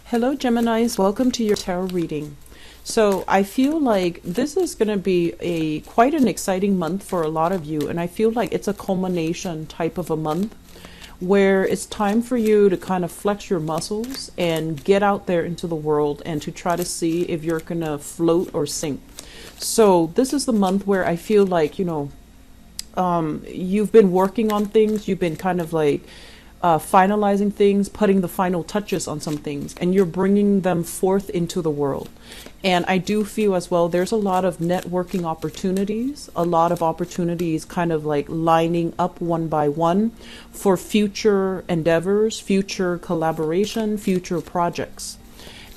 Hello, Geminis. Welcome to your tarot reading. So I feel like this is going to be a quite an exciting month for a lot of you, and I feel like it's a culmination type of a month where it's time for you to kind of flex your muscles and get out there into the world and to try to see if you're going to float or sink. So this is the month where I feel like, you've been working on things, you've been kind of like finalizing things, putting the final touches on some things, and you're bringing them forth into the world. And I do feel as well, there's a lot of networking opportunities, a lot of opportunities kind of like lining up one by one for future endeavors, future collaboration, future projects.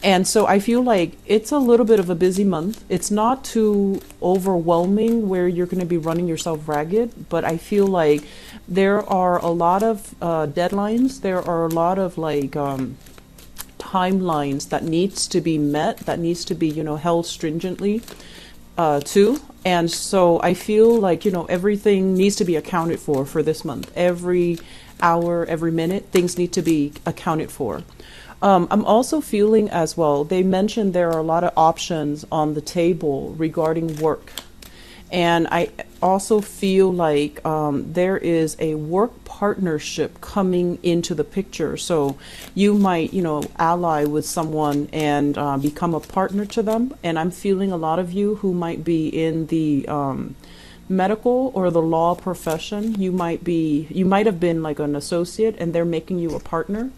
And so I feel like it's a little bit of a busy month. It's not too overwhelming where you're going to be running yourself ragged, but I feel like there are a lot of deadlines. There are a lot of timelines that needs to be met, that needs to be, held stringently too. And so I feel like, everything needs to be accounted for this month. Every hour, every minute, things need to be accounted for. I'm also feeling as well, they mentioned there are a lot of options on the table regarding work. And I also feel like there is a work partnership coming into the picture. So you might, ally with someone and become a partner to them. And I'm feeling a lot of you who might be in the medical or the law profession. You might have been like an associate and they're making you a partner.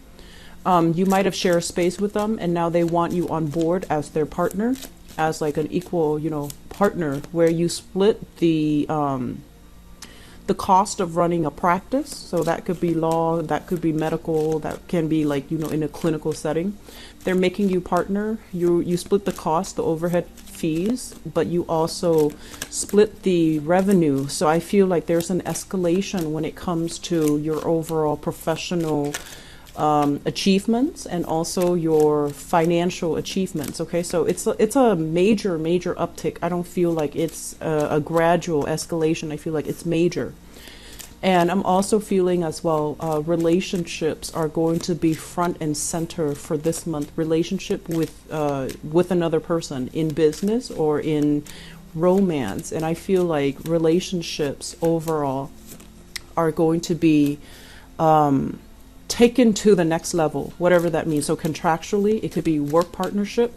You might have shared space with them and now they want you on board as their partner, as like an equal, partner, where you split the cost of running a practice. So that could be law, that could be medical, that can be like, in a clinical setting. They're making you partner. You split the cost, the overhead fees, but you also split the revenue. So I feel like there's an escalation when it comes to your overall professional achievements and also your financial achievements. Okay, so it's a major uptick. I don't feel like it's a gradual escalation. I feel like it's major. And I'm also feeling as well, relationships are going to be front and center for this month. Relationship with another person in business or in romance. And I feel like relationships overall are going to be taken to the next level, whatever that means. So contractually, it could be work partnership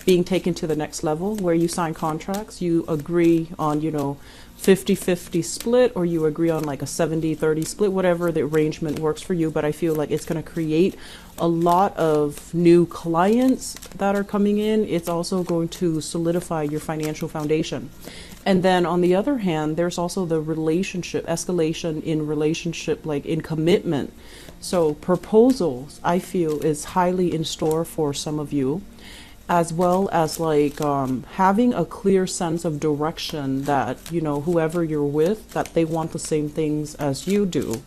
being taken to the next level where you sign contracts, you agree on, 50-50 split, or you agree on like a 70-30 split, whatever the arrangement works for you. But I feel like it's going to create a lot of new clients that are coming in. It's also going to solidify your financial foundation. And then on the other hand, there's also the relationship, escalation in relationship, like in commitment. So proposals, I feel, is highly in store for some of you, as well as like having a clear sense of direction that, whoever you're with, that they want the same things as you do.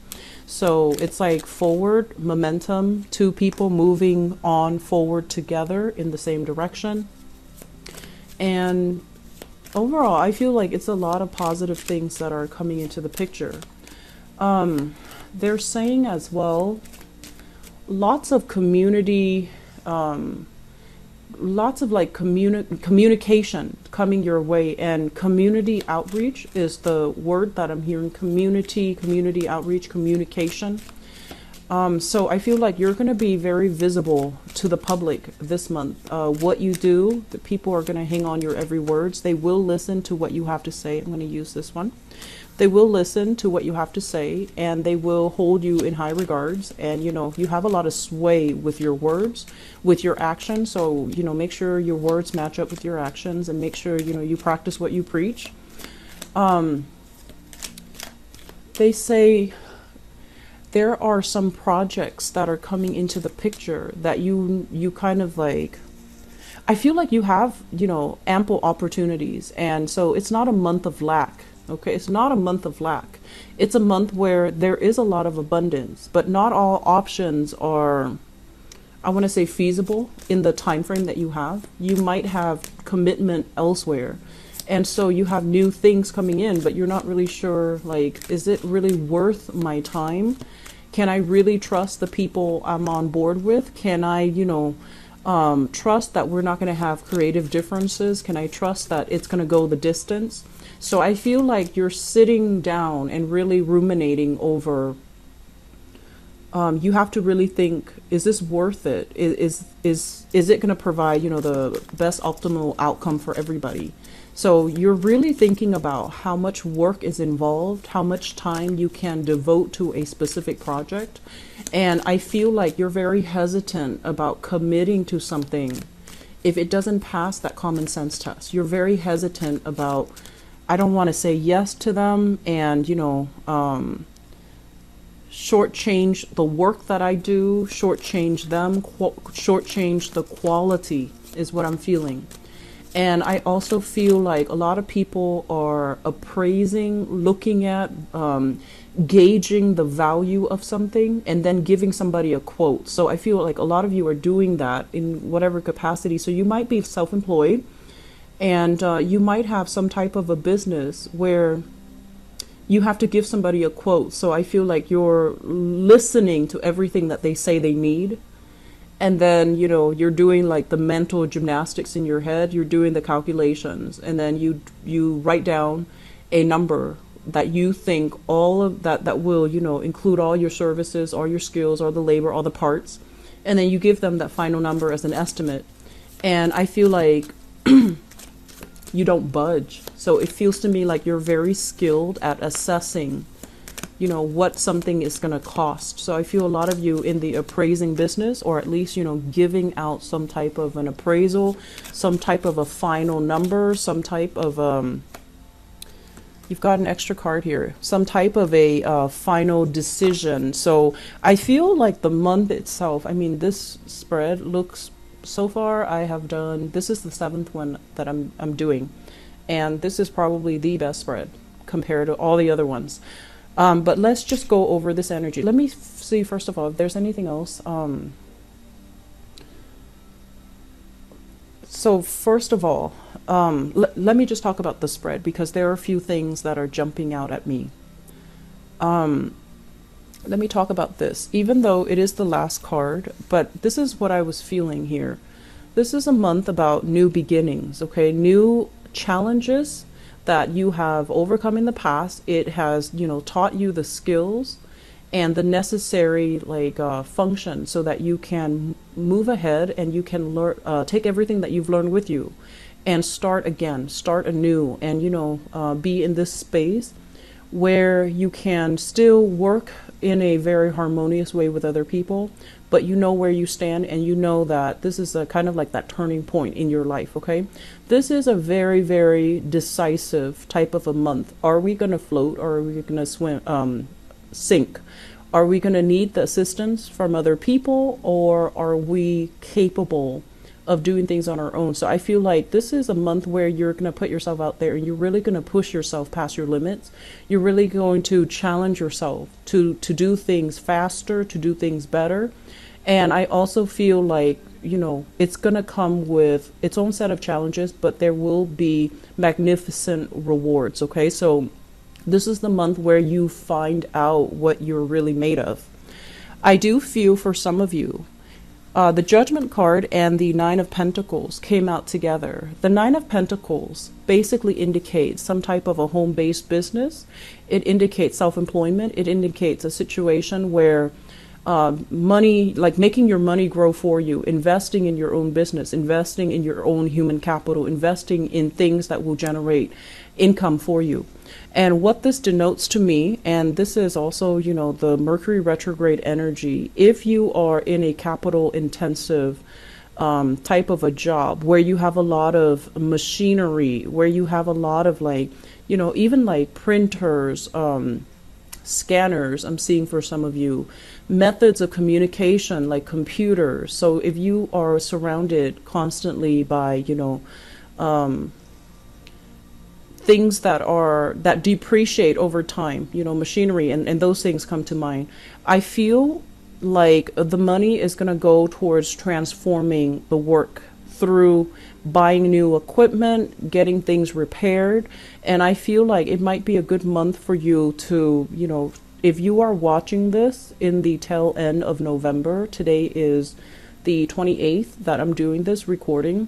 So it's like forward momentum, two people moving on forward together in the same direction. And overall, I feel like it's a lot of positive things that are coming into the picture. They're saying as well, lots of community, lots of like communication coming your way, and community outreach is the word that I'm hearing. Community outreach, communication. So I feel like you're going to be very visible to the public this month. What you do, the people are going to hang on your every words. They will listen to what you have to say. I'm going to use this one. They will listen to what you have to say, and they will hold you in high regards. And, you have a lot of sway with your words, with your actions. So, make sure your words match up with your actions, and make sure, you practice what you preach. They say there are some projects that are coming into the picture that you kind of like, I feel like you have, ample opportunities. And so it's not a month of lack. Okay, it's not a month of lack. It's a month where there is a lot of abundance, but not all options are, I want to say, feasible in the time frame that you have. You might have commitment elsewhere. And so you have new things coming in, but you're not really sure, like, is it really worth my time? Can I really trust the people I'm on board with? Can I, trust that we're not going to have creative differences? Can I trust that it's going to go the distance? So I feel like you're sitting down and really ruminating over, you have to really think, is this worth it? Is it going to provide, the best optimal outcome for everybody? So you're really thinking about how much work is involved, how much time you can devote to a specific project. And I feel like you're very hesitant about committing to something if it doesn't pass that common sense test. You're very hesitant about, I don't want to say yes to them and, shortchange the work that I do, shortchange them, shortchange the quality is what I'm feeling. And I also feel like a lot of people are appraising, looking at, gauging the value of something and then giving somebody a quote. So I feel like a lot of you are doing that in whatever capacity. So you might be self-employed and you might have some type of a business where you have to give somebody a quote. So I feel like you're listening to everything that they say they need. And then, you're doing like the mental gymnastics in your head. You're doing the calculations. And then you write down a number that you think all of that will, include all your services, all your skills, all the labor, all the parts. And then you give them that final number as an estimate. And I feel like you don't budge. So it feels to me like you're very skilled at assessing, what something is going to cost. So I feel a lot of you in the appraising business, or at least, giving out some type of an appraisal, some type of a final number, some type of, you've got an extra card here, some type of a final decision. So I feel like the month itself, I mean, this spread looks, so far I have done, this is the 7th one that I'm doing. And this is probably the best spread compared to all the other ones. But let's just go over this energy. Let me see, first of all, if there's anything else. So first of all, let me just talk about the spread, because there are a few things that are jumping out at me. Let me talk about this, even though it is the last card, but this is what I was feeling here. This is a month about new beginnings, okay? New challenges that you have overcome in the past. It has, taught you the skills and the necessary function so that you can move ahead and you can learn, take everything that you've learned with you and start again, start anew, and, be in this space where you can still work in a very harmonious way with other people, but you know where you stand, and you know that this is a kind of like that turning point in your life, okay? This is a very, very decisive type of a month. Are we going to float, or are we going to swim, sink? Are we going to need the assistance from other people, or are we capable of doing things on our own? So I feel like this is a month where you're going to put yourself out there and you're really going to push yourself past your limits. You're really going to challenge yourself to do things faster, to do things better. And I also feel like, it's going to come with its own set of challenges, but there will be magnificent rewards. Okay. So this is the month where you find out what you're really made of. I do feel for some of you, the Judgment card and the Nine of Pentacles came out together. The Nine of Pentacles basically indicates some type of a home-based business. It indicates self-employment. It indicates a situation where money, like making your money grow for you, investing in your own business, investing in your own human capital, investing in things that will generate income for you. And what this denotes to me, and this is also, the Mercury retrograde energy, if you are in a capital intensive type of a job where you have a lot of machinery, where you have a lot of even like printers, scanners, I'm seeing for some of you, methods of communication like computers. So if you are surrounded constantly by, things that depreciate over time, machinery and those things come to mind. I feel like the money is going to go towards transforming the work through buying new equipment, getting things repaired. And I feel like it might be a good month for you to, if you are watching this in the tail end of November, today is the 28th that I'm doing this recording,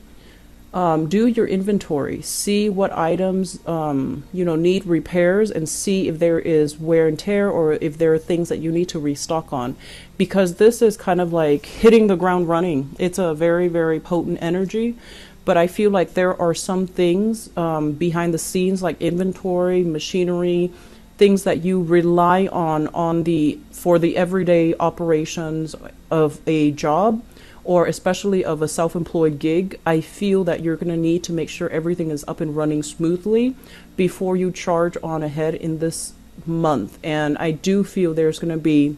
do your inventory, see what items need repairs, and see if there is wear and tear or if there are things that you need to restock on, because this is kind of like hitting the ground running. It's a very, very potent energy, but I feel like there are some things behind the scenes, like inventory, machinery, things that you rely on for the everyday operations of a job, or especially of a self-employed gig. I feel that you're going to need to make sure everything is up and running smoothly before you charge on ahead in this month. And I do feel there's going to be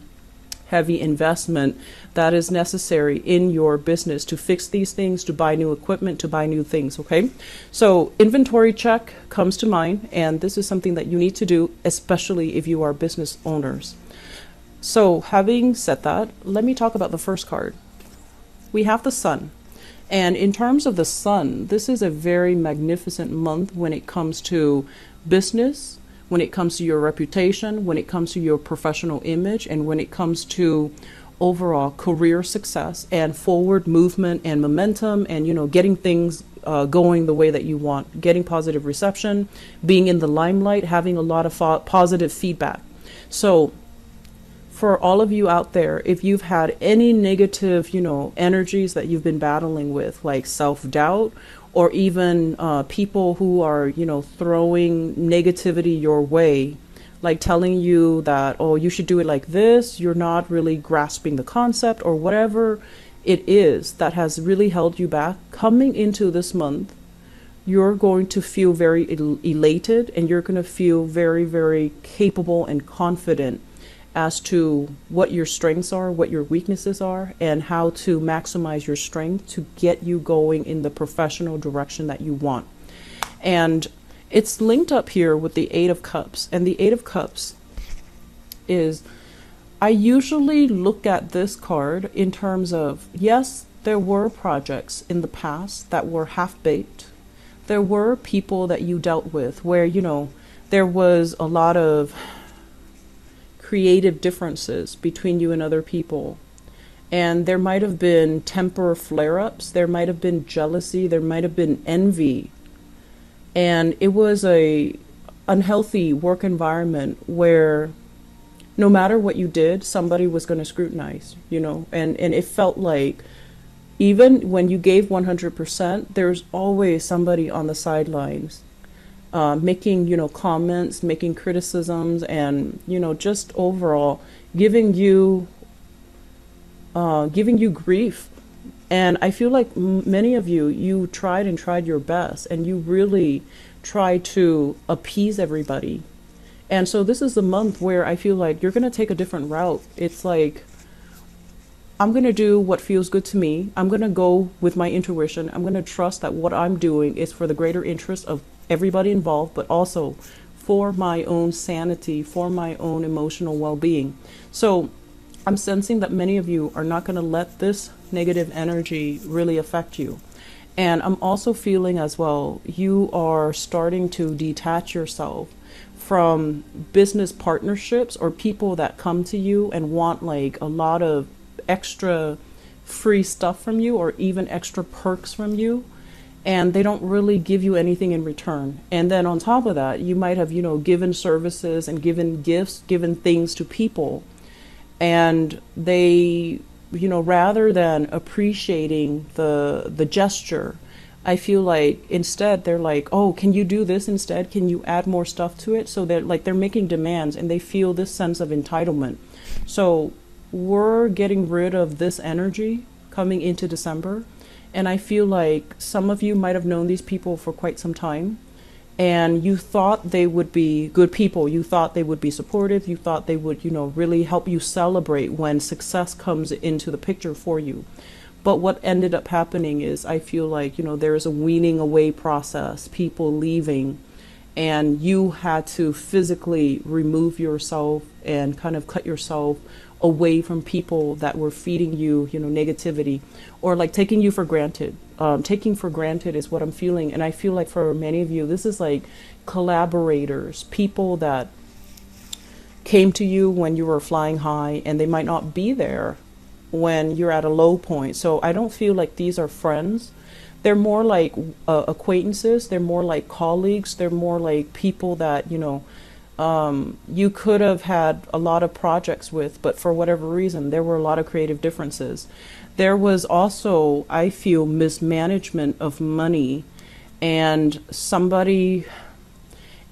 heavy investment that is necessary in your business to fix these things, to buy new equipment, to buy new things, okay? So inventory check comes to mind, and this is something that you need to do, especially if you are business owners. So having said that, let me talk about the first card. We have the Sun. And in terms of the Sun, this is a very magnificent month when it comes to business, when it comes to your reputation, when it comes to your professional image, and when it comes to overall career success and forward movement and momentum, and getting things going the way that you want, getting positive reception, being in the limelight, having a lot of positive feedback. So for all of you out there, if you've had any negative, energies that you've been battling with, like self-doubt, or even people who are, throwing negativity your way, like telling you that, oh, you should do it like this, you're not really grasping the concept, or whatever it is that has really held you back, coming into this month, you're going to feel very elated, and you're going to feel very, very capable and confident as to what your strengths are, what your weaknesses are, and how to maximize your strength to get you going in the professional direction that you want. And it's linked up here with the Eight of Cups. And the Eight of Cups is, I usually look at this card in terms of, yes, there were projects in the past that were half-baked. There were people that you dealt with where, there was a lot of creative differences between you and other people. And there might have been temper flare-ups, there might have been jealousy, there might have been envy. And it was a unhealthy work environment where no matter what you did, somebody was going to scrutinize, and it felt like even when you gave 100%, there's always somebody on the sidelines making, comments, making criticisms, and, just overall giving you grief. And I feel like many of you tried your best, and you really tried to appease everybody. And so this is the month where I feel like you're going to take a different route. It's like, I'm going to do what feels good to me. I'm going to go with my intuition. I'm going to trust that what I'm doing is for the greater interest of everybody involved, but also for my own sanity, for my own emotional well-being. So I'm sensing that many of you are not going to let this negative energy really affect you. And I'm also feeling as well, you are starting to detach yourself from business partnerships or people that come to you and want like a lot of extra free stuff from you, or even extra perks from you, and they don't really give you anything in return. And then on top of that, you might have, given services and given gifts, given things to people, and they, rather than appreciating the gesture, I feel like instead they're like, oh, can you do this instead? Can you add more stuff to it? So they're making demands, and they feel this sense of entitlement. So we're getting rid of this energy coming into December. And I feel like some of you might have known these people for quite some time, and you thought they would be good people. You thought they would be supportive. You thought they would, really help you celebrate when success comes into the picture for you. But what ended up happening is, I feel like, there is a weaning away process, people leaving, and you had to physically remove yourself and kind of cut yourself away from people that were feeding you, negativity, or like taking you for granted. Taking for granted is what I'm feeling. And I feel like for many of you, this is like collaborators, people that came to you when you were flying high, and they might not be there when you're at a low point. So I don't feel like these are friends. They're more like acquaintances. They're more like colleagues. They're more like people that, you could have had a lot of projects with, but for whatever reason, there were a lot of creative differences. There was also, I feel, mismanagement of money, and somebody,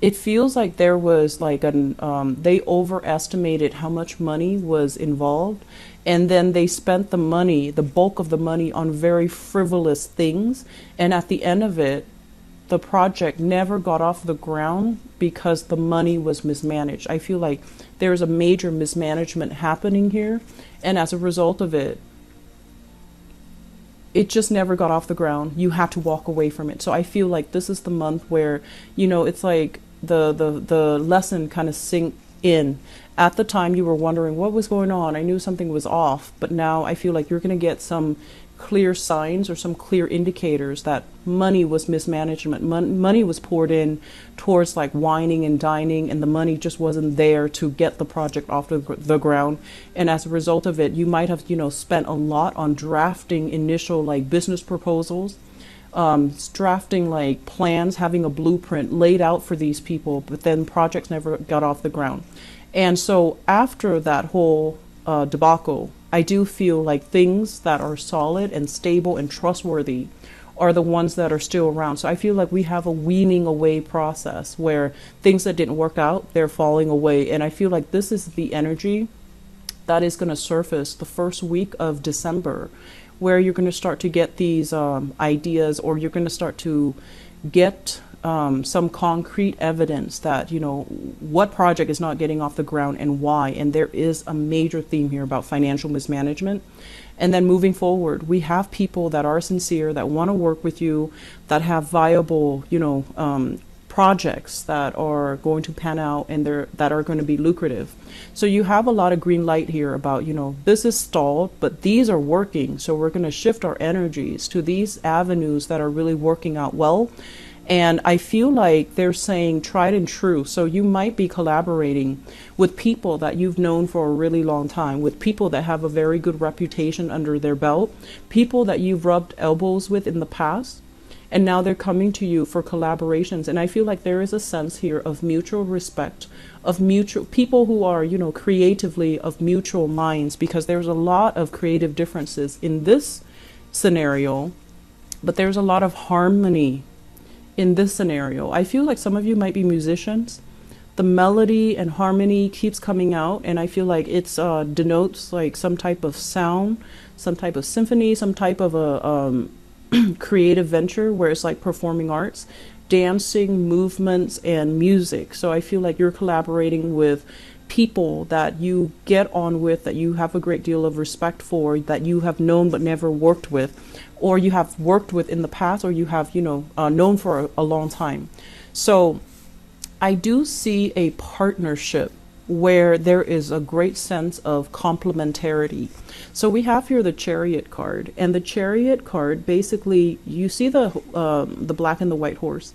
it feels like there was like they overestimated how much money was involved, and then they spent the money, the bulk of the money, on very frivolous things, and at the end of it, the project never got off the ground because the money was mismanaged. I feel like there's a major mismanagement happening here, and as a result of it, it just never got off the ground. You had to walk away from it. So I feel like this is the month where, it's like the lesson kind of sink in. At the time you were wondering what was going on. I knew something was off, but now I feel like you're going to get some clear signs or some clear indicators that money was mismanagement. Money was poured in towards like whining and dining, and the money just wasn't there to get the project off the ground. And as a result of it, you might have, spent a lot on drafting initial like business proposals, drafting like plans, having a blueprint laid out for these people, but then projects never got off the ground. And so after that whole debacle, I do feel like things that are solid and stable and trustworthy are the ones that are still around. So I feel like we have a weaning away process where things that didn't work out, they're falling away. And I feel like this is the energy that is going to surface the first week of December, where you're going to start to get these ideas, or you're going to start to get some concrete evidence that, what project is not getting off the ground and why. And there is a major theme here about financial mismanagement. And then moving forward, we have people that are sincere, that want to work with you, that have viable, projects that are going to pan out, and that are going to be lucrative. So you have a lot of green light here about, this is stalled, but these are working. So we're going to shift our energies to these avenues that are really working out well. And I feel like they're saying tried and true. So you might be collaborating with people that you've known for a really long time, with people that have a very good reputation under their belt, people that you've rubbed elbows with in the past, and now they're coming to you for collaborations. And I feel like there is a sense here of mutual respect, of mutual people who are, creatively of mutual minds, because there's a lot of creative differences in this scenario, but there's a lot of harmony in this scenario. I feel like some of you might be musicians. The melody and harmony keeps coming out, and I feel like it's denotes like some type of sound, some type of symphony, some type of a creative venture where it's like performing arts, dancing, movements, and music. So I feel like you're collaborating with people that you get on with, that you have a great deal of respect for, that you have known but never worked with, or you have worked with in the past, or you have, known for a long time. So I do see a partnership where there is a great sense of complementarity. So we have here the Chariot card, and the Chariot card, basically, you see the black and the white horse.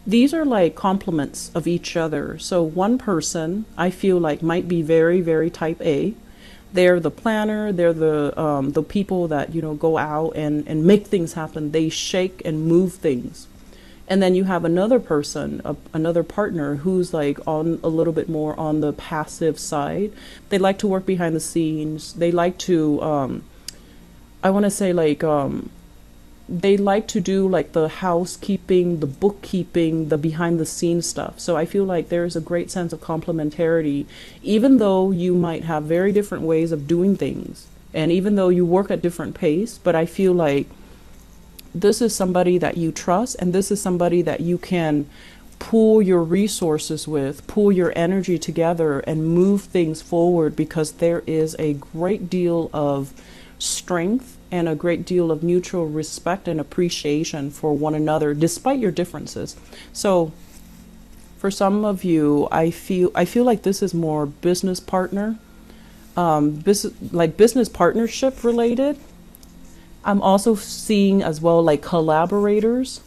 These are like complements of each other. So one person, I feel like, might be very, very type A. They're the planner. They're the people that, go out and make things happen. They shake and move things. And then you have another person, another partner, who's like on a little bit more on the passive side. They like to work behind the scenes. They like to, I want to say like, they like to do like the housekeeping, the bookkeeping, the behind the scenes stuff. So I feel like there's a great sense of complementarity, even though you might have very different ways of doing things, and even though you work at different pace. But I feel like this is somebody that you trust, and this is somebody that you can pool your resources with, pool your energy together, and move things forward, because there is a great deal of strength and a great deal of mutual respect and appreciation for one another, despite your differences. So for some of you, I feel like this is more business partner, business partnership related. I'm also seeing as well like collaborators.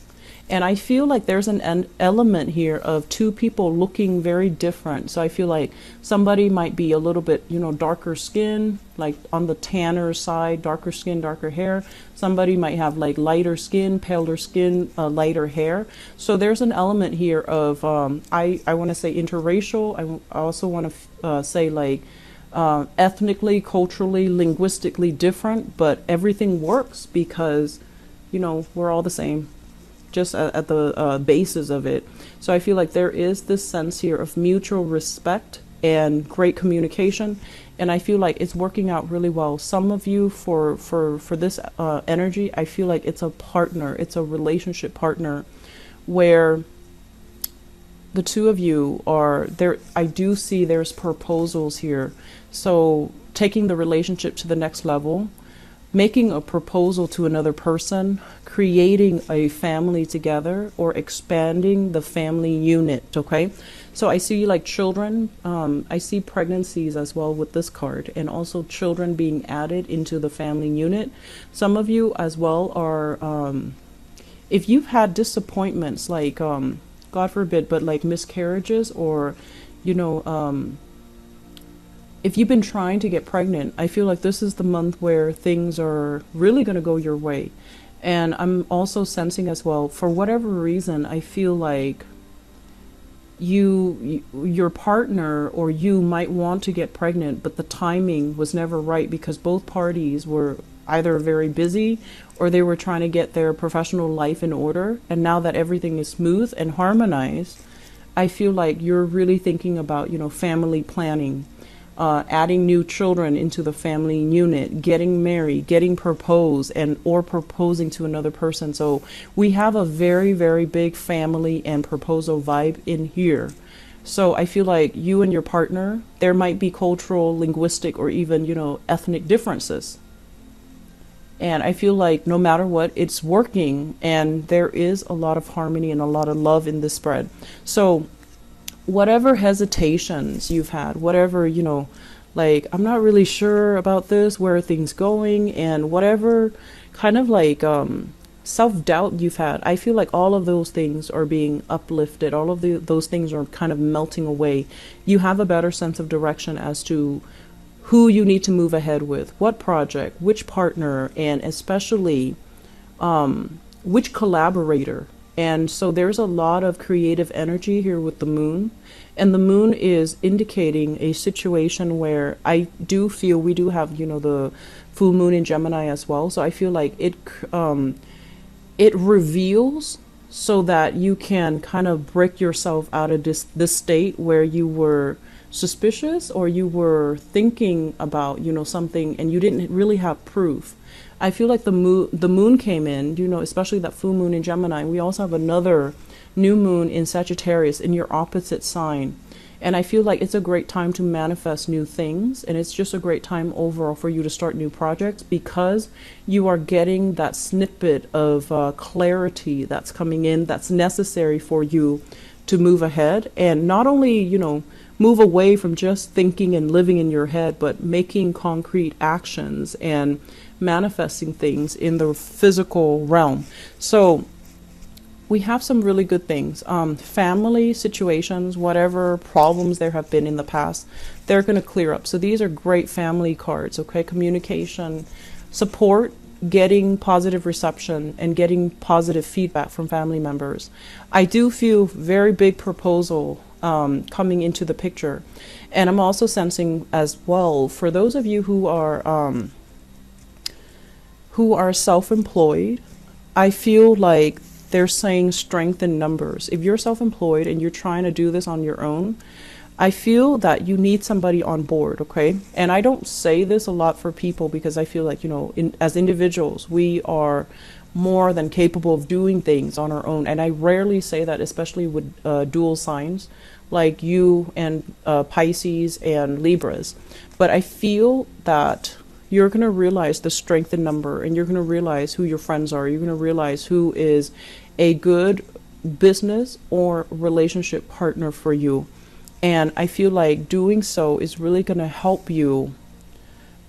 And I feel like there's an element here of two people looking very different. So I feel like somebody might be a little bit, darker skin, like on the tanner side, darker skin, darker hair. Somebody might have like lighter skin, paler skin, lighter hair. So there's an element here of, I want to say interracial. I also want to say like ethnically, culturally, linguistically different, but everything works because, we're all the same, just at the basis of it. So I feel like there is this sense here of mutual respect and great communication, and I feel like it's working out really well. Some of you, for this energy, I feel like it's a partner, it's a relationship partner, where the two of you are there. I do see there's proposals here. So taking the relationship to the next level, making a proposal to another person, creating a family together, or expanding the family unit, okay? So I see like children, I see pregnancies as well with this card, and also children being added into the family unit. Some of you as well are, if you've had disappointments, like, God forbid, but like miscarriages, or, if you've been trying to get pregnant, I feel like this is the month where things are really going to go your way. And I'm also sensing as well, for whatever reason, I feel like your partner or you might want to get pregnant, but the timing was never right because both parties were either very busy or they were trying to get their professional life in order. And now that everything is smooth and harmonized, I feel like you're really thinking about, family planning. Adding new children into the family unit, getting married, getting proposed, or proposing to another person. So we have a very, very big family and proposal vibe in here. So I feel like you and your partner, there might be cultural, linguistic, or even, ethnic differences. And I feel like no matter what, it's working, and there is a lot of harmony and a lot of love in this spread. So whatever hesitations you've had, whatever, like, I'm not really sure about this, where are things going, and whatever kind of like self-doubt you've had, I feel like all of those things are being uplifted. All of those things are kind of melting away. You have a better sense of direction as to who you need to move ahead with, what project, which partner, and especially which collaborator. And so there's a lot of creative energy here with the moon. And the moon is indicating a situation where I do feel we do have, the full moon in Gemini as well. So I feel like it reveals so that you can kind of break yourself out of this state where you were suspicious or you were thinking about, something and you didn't really have proof. I feel like the moon came in, especially that full moon in Gemini. We also have another new moon in Sagittarius in your opposite sign. And I feel like it's a great time to manifest new things. And it's just a great time overall for you to start new projects because you are getting that snippet of clarity that's coming in that's necessary for you to move ahead. And not only, move away from just thinking and living in your head, but making concrete actions and manifesting things in the physical realm. So we have some really good things. Family situations, whatever problems there have been in the past, they're going to clear up. So these are great family cards, okay? Communication, support, getting positive reception, and getting positive feedback from family members. I do feel very big proposal coming into the picture. And I'm also sensing as well, for those of you who are self-employed, I feel like they're saying strength in numbers. If you're self-employed and you're trying to do this on your own, I feel that you need somebody on board, okay? And I don't say this a lot for people because I feel like, as individuals, we are more than capable of doing things on our own. And I rarely say that, especially with dual signs like you and Pisces and Libras. But I feel that you're going to realize the strength in number, and you're going to realize who your friends are. You're going to realize who is a good business or relationship partner for you. And I feel like doing so is really going to help you.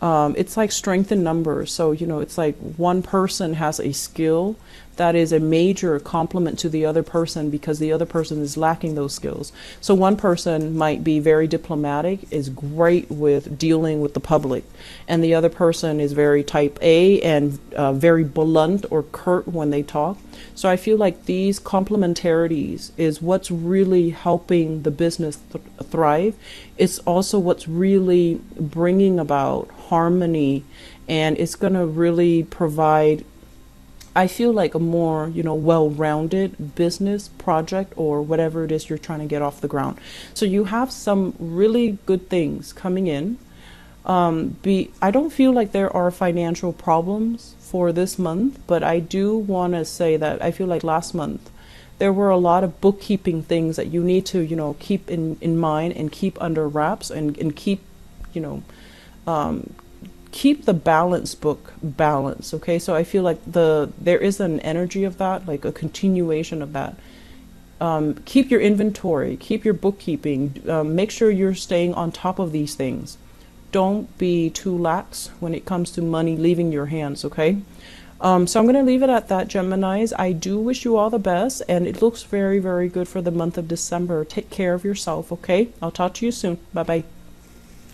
It's like strength in numbers. So, it's like one person has a skill that is a major compliment to the other person because the other person is lacking those skills. So one person might be very diplomatic, is great with dealing with the public, and the other person is very type A and very blunt or curt when they talk. So I feel like these complementarities is what's really helping the business thrive. It's also what's really bringing about harmony, and it's going to really provide, I feel like, a more, well-rounded business project or whatever it is you're trying to get off the ground. So you have some really good things coming in. I don't feel like there are financial problems for this month, but I do want to say that I feel like last month there were a lot of bookkeeping things that you need to, keep in mind and keep under wraps and keep, keep the balance book balance. Okay. So I feel like there is an energy of that, like a continuation of that. Keep your inventory, keep your bookkeeping, make sure you're staying on top of these things. Don't be too lax when it comes to money leaving your hands, okay? So I'm going to leave it at that, Geminis. I do wish you all the best, and it looks very, very good for the month of December. Take care of yourself, okay? I'll talk to you soon. Bye-bye.